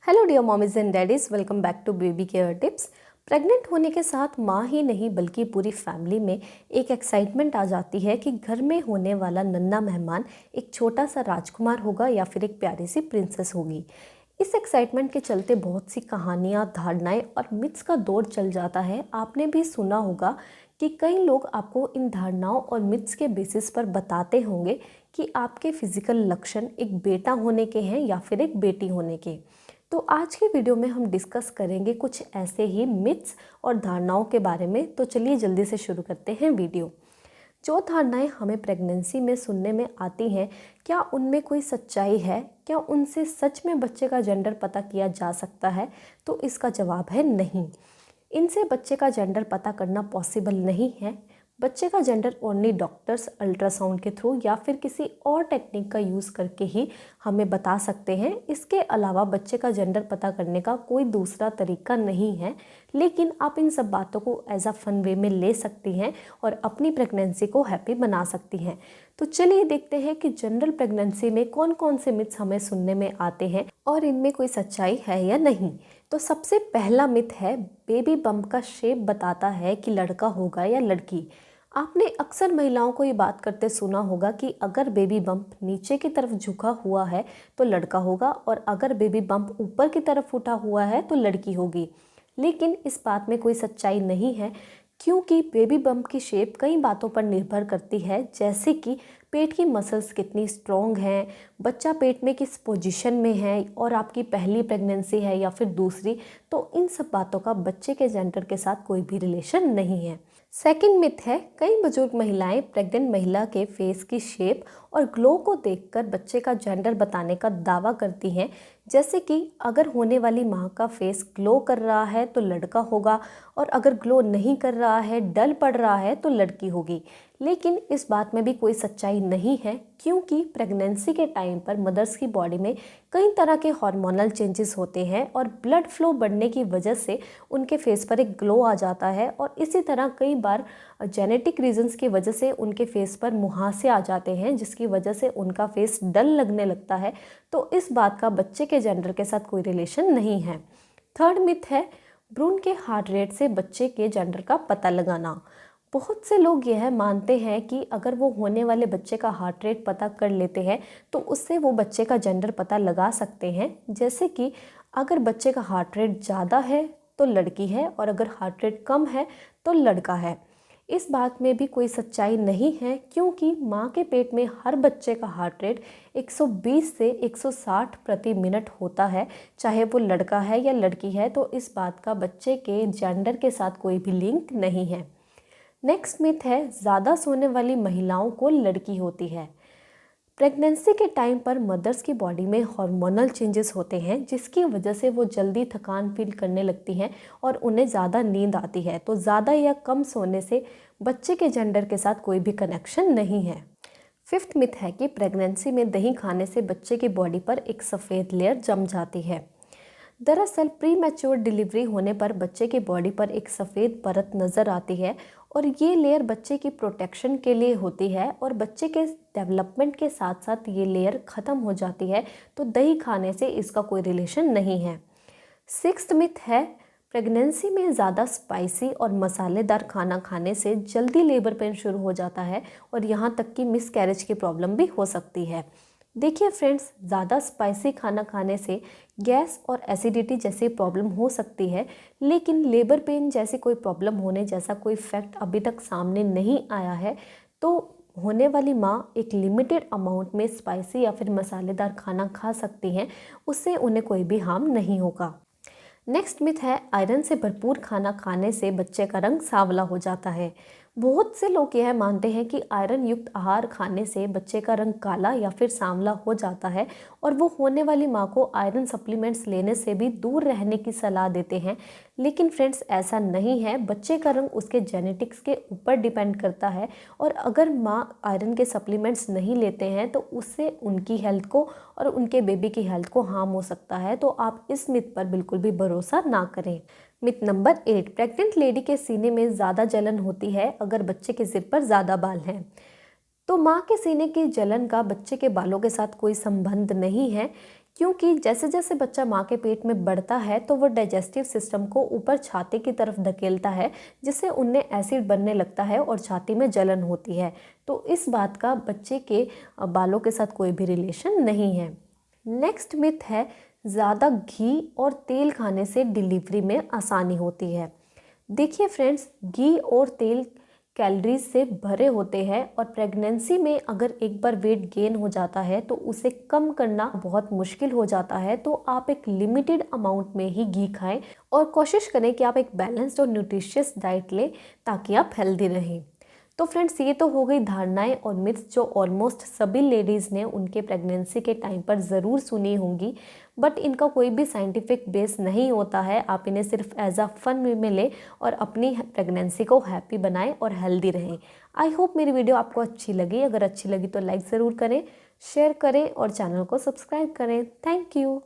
Hello dear mommies and daddies, welcome back to baby care tips. Pregnant होने के साथ माँ ही नहीं बल्कि पूरी फैमिली में एक एक्साइटमेंट आ जाती है कि घर में होने वाला नन्हा मेहमान एक छोटा सा राजकुमार होगा या फिर एक प्यारी सी प्रिंसेस होगी। इस एक्साइटमेंट के चलते बहुत सी कहानियाँ, धारणाएं और मिथ्स का दौर चल जाता है। आपने भी सुना होगा कि कई लोग आपको इन धारणाओं और मिथ्स के बेसिस पर बताते होंगे कि आपके फिजिकल लक्षण एक बेटा होने के हैं या फिर एक बेटी होने के। तो आज की वीडियो में हम डिस्कस करेंगे कुछ ऐसे ही मिथ्स और धारणाओं के बारे में। तो चलिए जल्दी से शुरू करते हैं वीडियो। जो धारणाएं हमें प्रेगनेंसी में सुनने में आती हैं, क्या उनमें कोई सच्चाई है? क्या उनसे सच में बच्चे का जेंडर पता किया जा सकता है? तो इसका जवाब है नहीं। इनसे बच्चे का जेंडर पता करना पॉसिबल नहीं है। बच्चे का जेंडर ओनली डॉक्टर्स अल्ट्रासाउंड के थ्रू या फिर किसी और टेक्निक का यूज़ करके ही हमें बता सकते हैं। इसके अलावा बच्चे का जेंडर पता करने का कोई दूसरा तरीका नहीं है। लेकिन आप इन सब बातों को एज अ फन वे में ले सकती हैं और अपनी प्रेगनेंसी को हैप्पी बना सकती हैं। तो चलिए देखते हैं कि जनरल प्रेगनेंसी में कौन कौन से मिथ्स हमें सुनने में आते हैं और इनमें कोई सच्चाई है या नहीं। तो सबसे पहला मिथ है, बेबी बम्प का शेप बताता है कि लड़का होगा या लड़की। आपने अक्सर महिलाओं को ये बात करते सुना होगा कि अगर बेबी बम्प नीचे की तरफ झुका हुआ है तो लड़का होगा और अगर बेबी बम्प ऊपर की तरफ उठा हुआ है तो लड़की होगी। लेकिन इस बात में कोई सच्चाई नहीं है, क्योंकि बेबी बम्प की शेप कई बातों पर निर्भर करती है, जैसे कि पेट की मसल्स कितनी स्ट्रॉन्ग हैं, बच्चा पेट में किस पोजीशन में है और आपकी पहली प्रेगनेंसी है या फिर दूसरी। तो इन सब बातों का बच्चे के जेंडर के साथ कोई भी रिलेशन नहीं है। सेकंड मिथ है, कई बुजुर्ग महिलाएं प्रेग्नेंट महिला के फेस की शेप और ग्लो को देखकर बच्चे का जेंडर बताने का दावा करती हैं, जैसे कि अगर होने वाली माँ का फेस ग्लो कर रहा है तो लड़का होगा और अगर ग्लो नहीं कर रहा है, डल पड़ रहा है तो लड़की होगी। लेकिन इस बात में भी कोई सच्चाई नहीं है, क्योंकि प्रेगनेंसी के टाइम पर मदर्स की बॉडी में कई तरह के हार्मोनल चेंजेस होते हैं और ब्लड फ्लो बढ़ने की वजह से उनके फेस पर एक ग्लो आ जाता है। और इसी तरह कई बार जेनेटिक रीजंस की वजह से उनके फेस पर मुहासे आ जाते हैं, जिसकी वजह से उनका फेस डल लगने लगता है। तो इस बात का बच्चे के जेंडर के साथ कोई रिलेशन नहीं है। थर्ड मिथ है, भ्रूण के हार्ट रेट से बच्चे के जेंडर का पता लगाना। बहुत से लोग यह मानते हैं कि अगर वो होने वाले बच्चे का हार्ट रेट पता कर लेते हैं तो उससे वो बच्चे का जेंडर पता लगा सकते हैं। जैसे कि अगर बच्चे का हार्ट रेट ज़्यादा है तो लड़की है और अगर हार्ट रेट कम है तो लड़का है। इस बात में भी कोई सच्चाई नहीं है, क्योंकि माँ के पेट में हर बच्चे का हार्ट रेट 120 से 160 प्रति मिनट होता है, चाहे वो लड़का है या लड़की है। तो इस बात का बच्चे के जेंडर के साथ कोई भी लिंक नहीं है। नेक्स्ट मिथ है, ज़्यादा सोने वाली महिलाओं को लड़की होती है। प्रेगनेंसी के टाइम पर मदर्स की बॉडी में हार्मोनल चेंजेस होते हैं, जिसकी वजह से वो जल्दी थकान फील करने लगती हैं और उन्हें ज़्यादा नींद आती है। तो ज़्यादा या कम सोने से बच्चे के जेंडर के साथ कोई भी कनेक्शन नहीं है। फिफ्थ मिथ है कि प्रेगनेंसी में दही खाने से बच्चे की बॉडी पर एक सफ़ेद लेयर जम जाती है। दरअसल प्री मैच्योर डिलीवरी होने पर बच्चे की बॉडी पर एक सफ़ेद परत नज़र आती है और ये लेयर बच्चे की प्रोटेक्शन के लिए होती है और बच्चे के डेवलपमेंट के साथ साथ ये लेयर ख़त्म हो जाती है। तो दही खाने से इसका कोई रिलेशन नहीं है। सिक्स्थ मिथ है, प्रेगनेंसी में ज़्यादा स्पाइसी और मसालेदार खाना खाने से जल्दी लेबर पेन शुरू हो जाता है और यहाँ तक कि मिसकैरेज की प्रॉब्लम भी हो सकती है। देखिए फ्रेंड्स, ज़्यादा स्पाइसी खाना खाने से गैस और एसिडिटी जैसी प्रॉब्लम हो सकती है, लेकिन लेबर पेन जैसी कोई प्रॉब्लम होने जैसा कोई फैक्ट अभी तक सामने नहीं आया है। तो होने वाली माँ एक लिमिटेड अमाउंट में स्पाइसी या फिर मसालेदार खाना खा सकती हैं, उससे उन्हें कोई भी हार्म नहीं होगा। नेक्स्ट मिथ है, आयरन से भरपूर खाना खाने से बच्चे का रंग सांवला हो जाता है। बहुत से लोग यह मानते हैं कि आयरन युक्त आहार खाने से बच्चे का रंग काला या फिर सांवला हो जाता है और वो होने वाली माँ को आयरन सप्लीमेंट्स लेने से भी दूर रहने की सलाह देते हैं। लेकिन फ्रेंड्स, ऐसा नहीं है। बच्चे का रंग उसके जेनेटिक्स के ऊपर डिपेंड करता है और अगर माँ आयरन के सप्लीमेंट्स नहीं लेते हैं तो उससे उनकी हेल्थ को और उनके बेबी की हेल्थ को हार्म हो सकता है। तो आप इस मिथ पर बिल्कुल भी भरोसा ना करें। मिथ नंबर 8, प्रेग्नेंट लेडी के सीने में ज़्यादा जलन होती है अगर बच्चे के सिर पर ज़्यादा बाल हैं। तो माँ के सीने की जलन का बच्चे के बालों के साथ कोई संबंध नहीं है, क्योंकि जैसे जैसे बच्चा माँ के पेट में बढ़ता है तो वो डाइजेस्टिव सिस्टम को ऊपर छाती की तरफ धकेलता है, जिससे उनमें एसिड बनने लगता है और छाती में जलन होती है। तो इस बात का बच्चे के बालों के साथ कोई भी रिलेशन नहीं है। नेक्स्ट मिथ है, ज़्यादा घी और तेल खाने से डिलीवरी में आसानी होती है। देखिए फ्रेंड्स, घी और तेल कैलोरीज से भरे होते हैं और प्रेगनेंसी में अगर एक बार वेट गेन हो जाता है तो उसे कम करना बहुत मुश्किल हो जाता है। तो आप एक लिमिटेड अमाउंट में ही घी खाएं और कोशिश करें कि आप एक बैलेंस्ड और न्यूट्रिशियस डाइट लें ताकि आप हेल्दी रहें। तो फ्रेंड्स, ये तो हो गई धारणाएं और मिथ्स जो ऑलमोस्ट सभी लेडीज़ ने उनके प्रेगनेंसी के टाइम पर ज़रूर सुनी होंगी, बट इनका कोई भी साइंटिफिक बेस नहीं होता है। आप इन्हें सिर्फ एज अ फन वे में लें और अपनी प्रेगनेंसी को हैप्पी बनाएं और हेल्दी रहें। आई होप मेरी वीडियो आपको अच्छी लगी। अगर अच्छी लगी तो लाइक ज़रूर करें, शेयर करें और चैनल को सब्सक्राइब करें। Thank you.